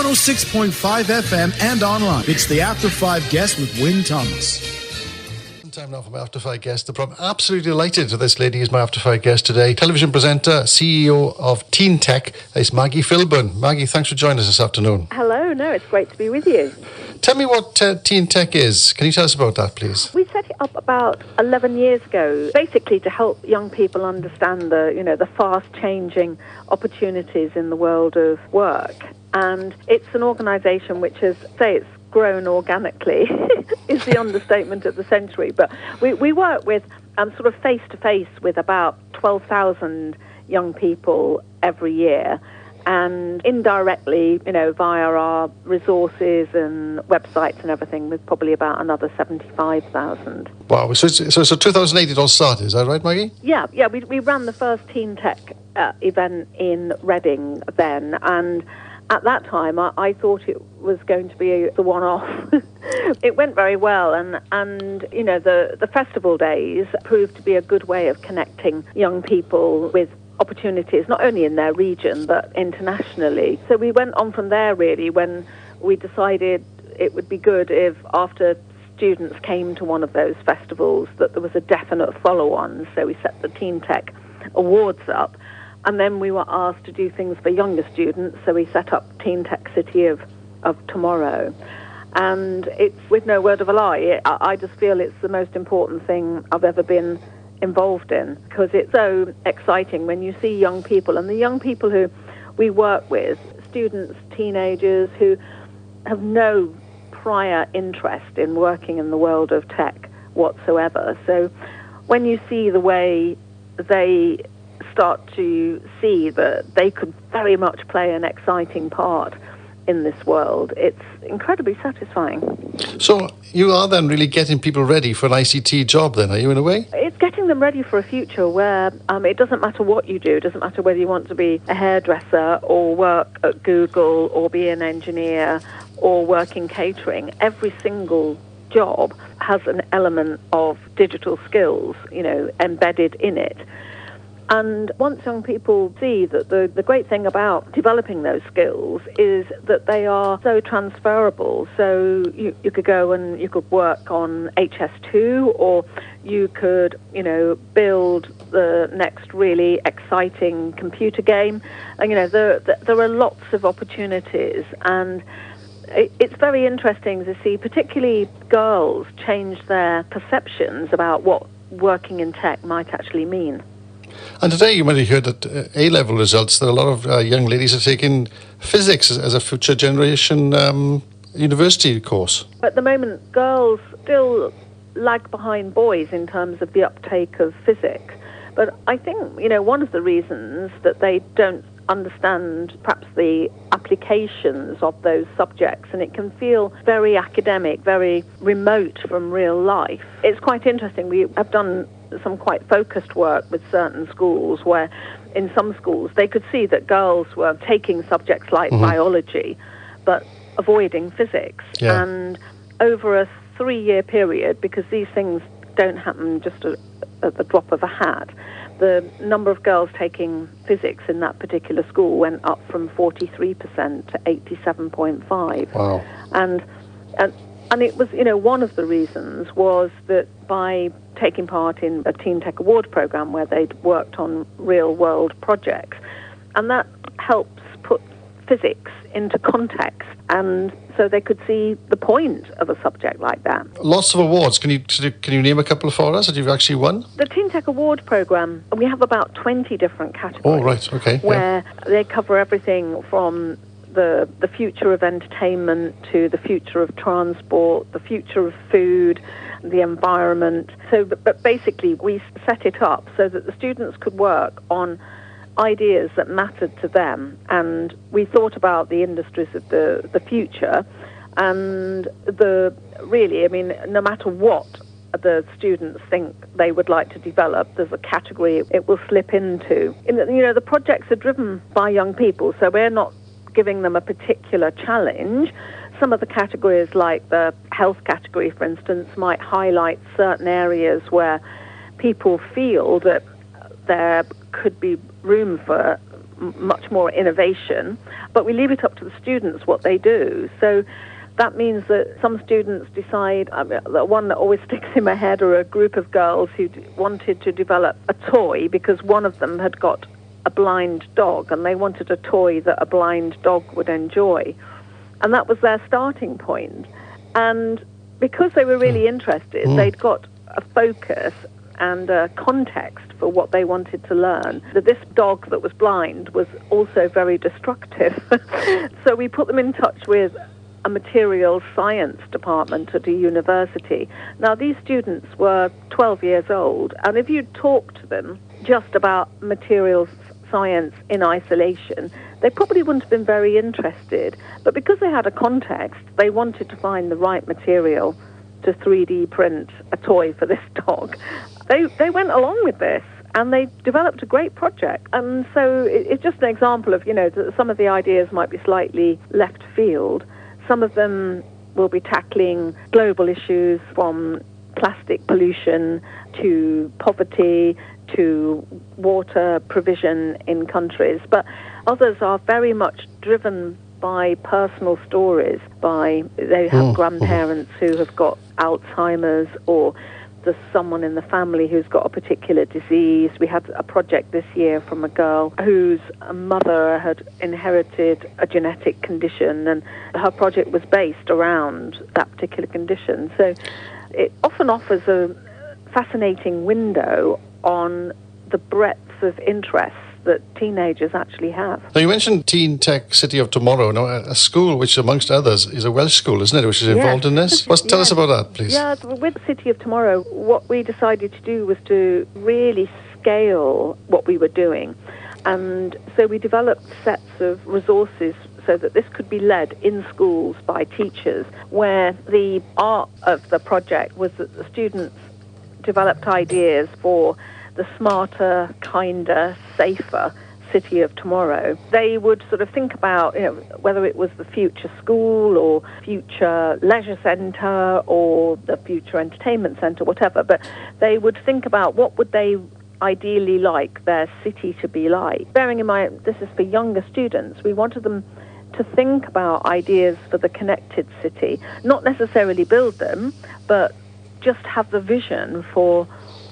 106.5 FM and online. It's the After 5 Guest with Wyn Thomas. Time now for my After 5 guest. I'm absolutely delighted that this lady is my After 5 guest today. Television presenter, CEO of TeenTech, is Maggie Philbin. Maggie, thanks for joining us this afternoon. Hello, it's great to be with you. Tell me what TeenTech is. Can you tell us about that, please? We set it up about 11 years ago, basically to help young people understand the fast-changing opportunities in the world of work. And it's an organisation which has, it's grown organically, is the understatement of the century. But we work with sort of face-to-face with about 12,000 young people every year. And indirectly, via our resources and websites and everything, with probably about another 75,000. Wow, so 2008 it all started, is that right, Maggie? Yeah, we ran the first TeenTech event in Reading then, and at that time I thought it was going to be the one-off. It went very well, and the festival days proved to be a good way of connecting young people with opportunities, not only in their region, but internationally. So we went on from there, really, when we decided it would be good if, after students came to one of those festivals, that there was a definite follow-on. So we set the TeenTech Awards up, and then we were asked to do things for younger students, so we set up TeenTech City of Tomorrow. And it's, with no word of a lie, I just feel it's the most important thing I've ever been involved in, because it's so exciting when you see young people, and the young people who we work with, students, teenagers who have no prior interest in working in the world of tech whatsoever. So when you see the way they start to see that they could very much play an exciting part in this world, it's incredibly satisfying. So you are then really getting people ready for an ICT job then, are you, in a way? It's getting them ready for a future where it doesn't matter what you do. It doesn't matter whether you want to be a hairdresser or work at Google or be an engineer or work in catering. Every single job has an element of digital skills, embedded in it. And once young people see that the great thing about developing those skills is that they are so transferable. So you could go and you could work on HS2, or you could, build the next really exciting computer game. And, there are lots of opportunities. And it's very interesting to see, particularly girls, change their perceptions about what working in tech might actually mean. And today you might have heard that A-level results, that a lot of young ladies are taking physics as a future generation university course. At the moment, girls still lag behind boys in terms of the uptake of physics. But I think, one of the reasons that they don't understand perhaps the applications of those subjects, and it can feel very academic, very remote from real life. It's quite interesting. We have done some quite focused work with certain schools where in some schools they could see that girls were taking subjects like biology but avoiding physics. Yeah. And over a 3-year period, because these things don't happen just at the drop of a hat, the number of girls taking physics in that particular school went up from 43% to 87.5%. Wow. And it was, one of the reasons was that by taking part in a TeenTech Award program where they'd worked on real-world projects, and that helps put physics into context, and so they could see the point of a subject like that. Lots of awards. Can you name a couple for us that you've actually won? The TeenTech Award program, we have about 20 different categories. Oh, right, okay. Where they cover everything from the future of entertainment to the future of transport, the future of food, the environment. So, but basically we set it up so that the students could work on ideas that mattered to them, and we thought about the industries of the future, and no matter what the students think they would like to develop, there's a category it will slip into. The projects are driven by young people, so we're not giving them a particular challenge. Some of the categories, like the health category, for instance, might highlight certain areas where people feel that there could be room for much more innovation, but we leave it up to the students what they do. So that means that some students decide, the one that always sticks in my head are a group of girls who wanted to develop a toy because one of them had got a blind dog and they wanted a toy that a blind dog would enjoy. And that was their starting point. And because they were really interested, they'd got a focus and a context for what they wanted to learn. That this dog that was blind was also very destructive. So we put them in touch with a materials science department at a university. Now, these students were 12 years old, and if you talk to them just about materials science in isolation, they probably wouldn't have been very interested. But because they had a context, they wanted to find the right material to 3D print a toy for this dog. They went along with this, and they developed a great project. And so it's just an example of, that some of the ideas might be slightly left field. Some of them will be tackling global issues from plastic pollution to poverty to water provision in countries. But others are very much driven by personal stories. They have grandparents who have got Alzheimer's, or there's someone in the family who's got a particular disease. We had a project this year from a girl whose mother had inherited a genetic condition, and her project was based around that particular condition. So it often offers a fascinating window on the breadth of interests that teenagers actually have. Now, you mentioned TeenTech City of Tomorrow, a school which, amongst others, is a Welsh school, isn't it, which is involved in this? Tell us about that, please. Yeah, with City of Tomorrow, what we decided to do was to really scale what we were doing. And so we developed sets of resources so that this could be led in schools by teachers, where the art of the project was that the students developed ideas for the smarter, kinder, safer city of tomorrow. They would sort of think about, whether it was the future school or future leisure centre or the future entertainment centre, whatever, but they would think about what would they ideally like their city to be like. Bearing in mind, this is for younger students, we wanted them to think about ideas for the connected city, not necessarily build them, but just have the vision for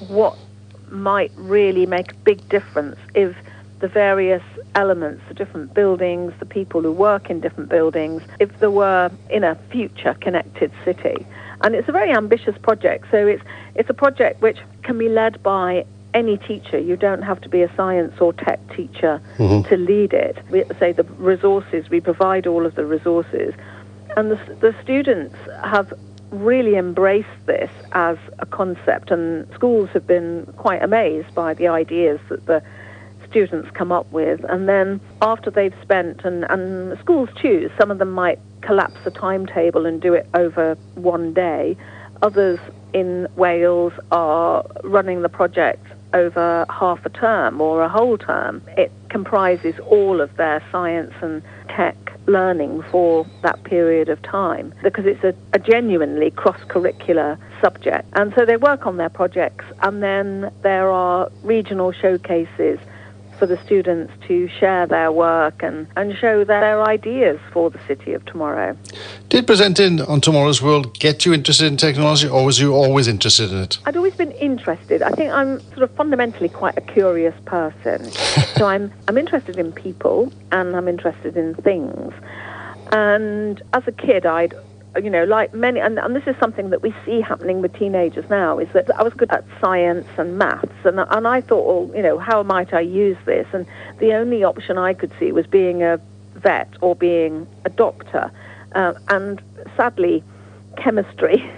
what might really make a big difference if the various elements, the different buildings, the people who work in different buildings, if there were in a future connected city. And it's a very ambitious project, so it's a project which can be led by any teacher. You don't have to be a science or tech teacher to lead it. We provide all of the resources, and the students have really embraced this as a concept, and schools have been quite amazed by the ideas that the students come up with. And then after they've spent, and schools choose, some of them might collapse a timetable and do it over one day. Others in Wales are running the project over half a term or a whole term. It comprises all of their science and tech learning for that period of time, because it's a genuinely cross-curricular subject. And so they work on their projects, and then there are regional showcases for the students to share their work and show their ideas for the city of tomorrow. Did presenting on Tomorrow's World get you interested in technology, or was you always interested in it? I'd always been interested. I think I'm sort of fundamentally quite a curious person. So I'm interested in people, and I'm interested in things. And as a kid, I'd like many, and this is something that we see happening with teenagers now, is that I was good at science and maths, and I thought, well, how might I use this? And the only option I could see was being a vet or being a doctor. And sadly, chemistry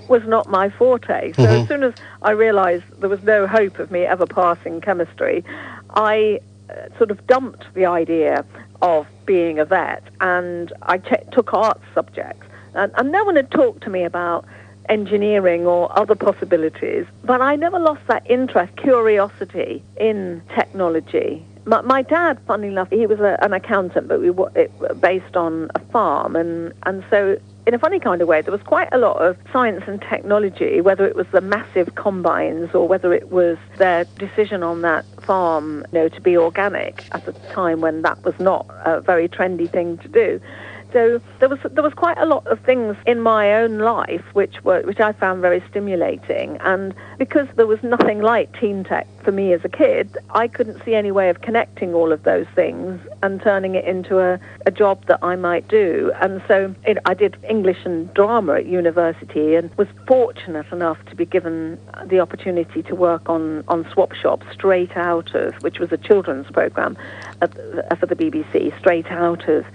was not my forte. So as soon as I realised there was no hope of me ever passing chemistry, I sort of dumped the idea of being a vet, and I took arts subjects. And no one had talked to me about engineering or other possibilities, but I never lost that interest, curiosity in technology. My dad, funnily enough, he was an accountant, but based on a farm, and so in a funny kind of way, there was quite a lot of science and technology, whether it was the massive combines or whether it was their decision on that farm, to be organic at a time when that was not a very trendy thing to do. So there was quite a lot of things in my own life which I found very stimulating, and because there was nothing like TeenTech for me as a kid, I couldn't see any way of connecting all of those things and turning it into a job that I might do. And so I did English and drama at university and was fortunate enough to be given the opportunity to work on Swap Shop straight out of, which was a children's programme for the BBC, straight out of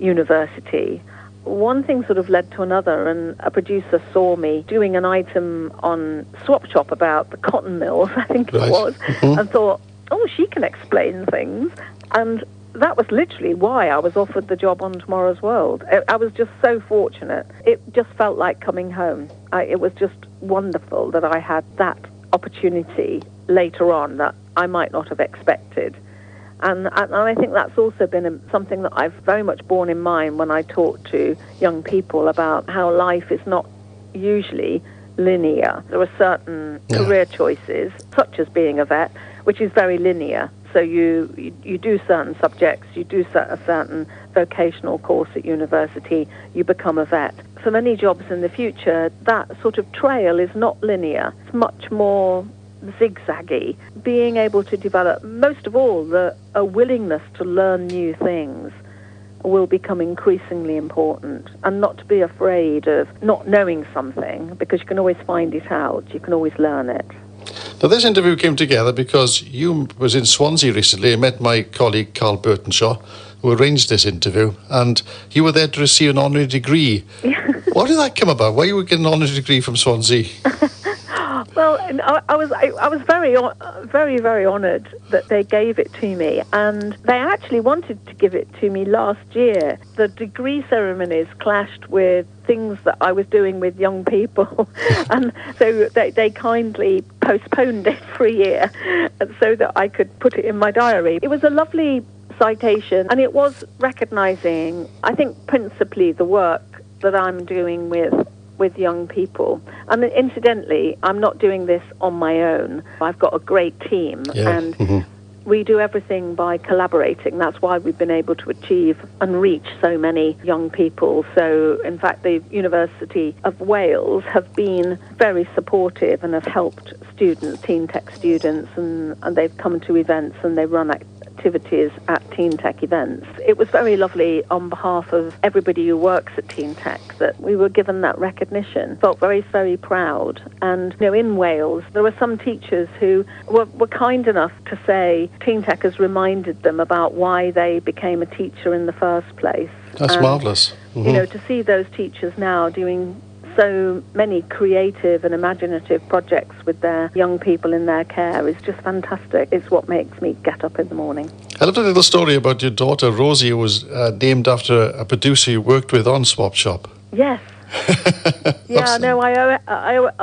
university. One thing sort of led to another, and a producer saw me doing an item on Swap Shop about the cotton mills, I think it was, and thought, oh, she can explain things. And that was literally why I was offered the job on Tomorrow's World. I was just so fortunate. It just felt like coming home. It was just wonderful that I had that opportunity later on that I might not have expected. And I think that's also been something that I've very much borne in mind when I talk to young people about how life is not usually linear. There are certain career choices, such as being a vet, which is very linear. So you do certain subjects, you do a certain vocational course at university, you become a vet. For many jobs in the future, that sort of trail is not linear. It's much more zigzaggy. Being able to develop, most of all, a willingness to learn new things will become increasingly important, and not to be afraid of not knowing something, because you can always find it out, you can always learn it. Now, this interview came together because you was in Swansea recently and met my colleague Carl Burtonshaw, who arranged this interview, and you were there to receive an honorary degree. What did that come about? Why you were getting an honorary degree from Swansea? Well, I was very, very honoured that they gave it to me, and they actually wanted to give it to me last year. The degree ceremonies clashed with things that I was doing with young people, and so they kindly postponed it for a year so that I could put it in my diary. It was a lovely citation, and it was recognising, I think, principally the work that I'm doing with young people. And incidentally, I'm not doing this on my own. I've got a great team, and we do everything by collaborating. That's why we've been able to achieve and reach so many young people. So, in fact, the University of Wales have been very supportive and have helped students, TeenTech students, and they've come to events and they run activities at TeenTech events. It was very lovely on behalf of everybody who works at TeenTech that we were given that recognition. Felt very, very proud. And in Wales, there were some teachers who were kind enough to say TeenTech has reminded them about why they became a teacher in the first place. That's marvellous. To see those teachers now doing so many creative and imaginative projects with their young people in their care is just fantastic. It's what makes me get up in the morning. I loved a little story about your daughter, Rosie, who was named after a producer you worked with on Swap Shop. Yes. I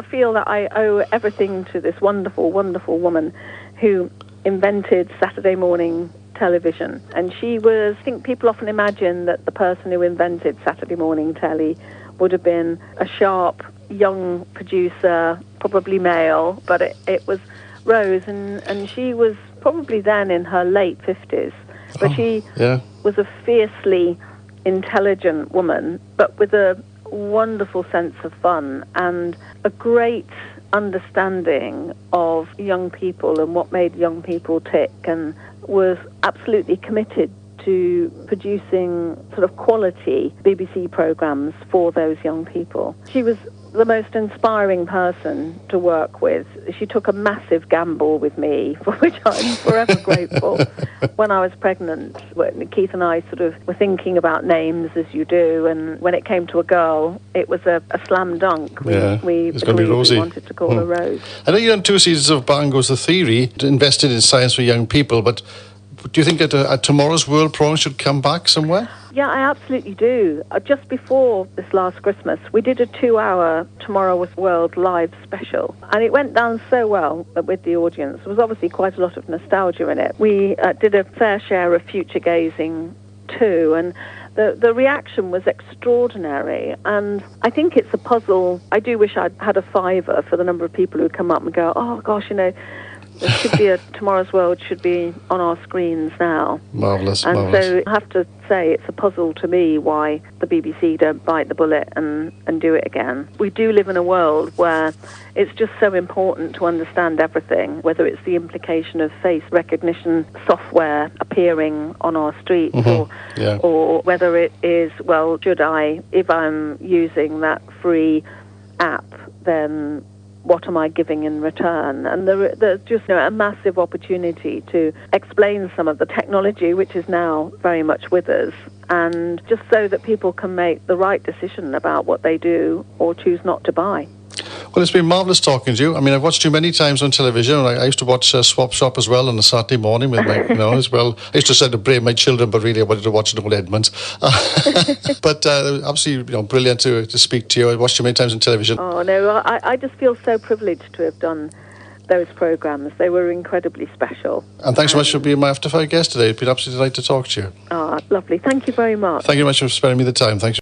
feel that I owe everything to this wonderful, wonderful woman who invented Saturday morning television. And she was, I think people often imagine that the person who invented Saturday morning telly would have been a sharp young producer, probably male, but it was Rose, and she was probably then in her late 50s, but she was a fiercely intelligent woman, but with a wonderful sense of fun and a great understanding of young people and what made young people tick, and was absolutely committed to producing sort of quality BBC programmes for those young people. She was the most inspiring person to work with. She took a massive gamble with me, for which I'm forever grateful. When I was pregnant, Keith and I sort of were thinking about names, as you do, and when it came to a girl, it was a slam dunk. We agreed we wanted to call her Rose. I know you done 2 seasons of Bang Goes the Theory, invested in science for young people, but do you think that Tomorrow's World program should come back somewhere? Yeah, I absolutely do. Just before this last Christmas, we did a 2-hour Tomorrow's World live special, and it went down so well with the audience. There was obviously quite a lot of nostalgia in it. We did a fair share of future gazing too, and The reaction was extraordinary, and I think it's a puzzle. I do wish I'd had a fiver for the number of people who come up and go, oh gosh, there should be Tomorrow's World should be on our screens now. Marvellous, and marvellous. So I have to say it's a puzzle to me why the BBC don't bite the bullet and do it again. We do live in a world where it's just so important to understand everything, whether it's the implication of face recognition software appearing on our streets or whether it is, well, should I, if I'm using that free app, then what am I giving in return? And there's just a massive opportunity to explain some of the technology, which is now very much with us, and just so that people can make the right decision about what they do or choose not to buy. Well, it's been marvellous talking to you. I mean, I've watched you many times on television. I used to watch Swap Shop as well on a Saturday morning with my, as well. I used to celebrate my children, but really I wanted to watch Noel Edmonds. But absolutely, brilliant to speak to you. I watched you many times on television. Oh, no, I just feel so privileged to have done those programmes. They were incredibly special. And thanks so much for being my After 5 guest today. It's been absolutely delight to talk to you. Oh, lovely. Thank you very much. Thank you very much for sparing me the time. Thanks.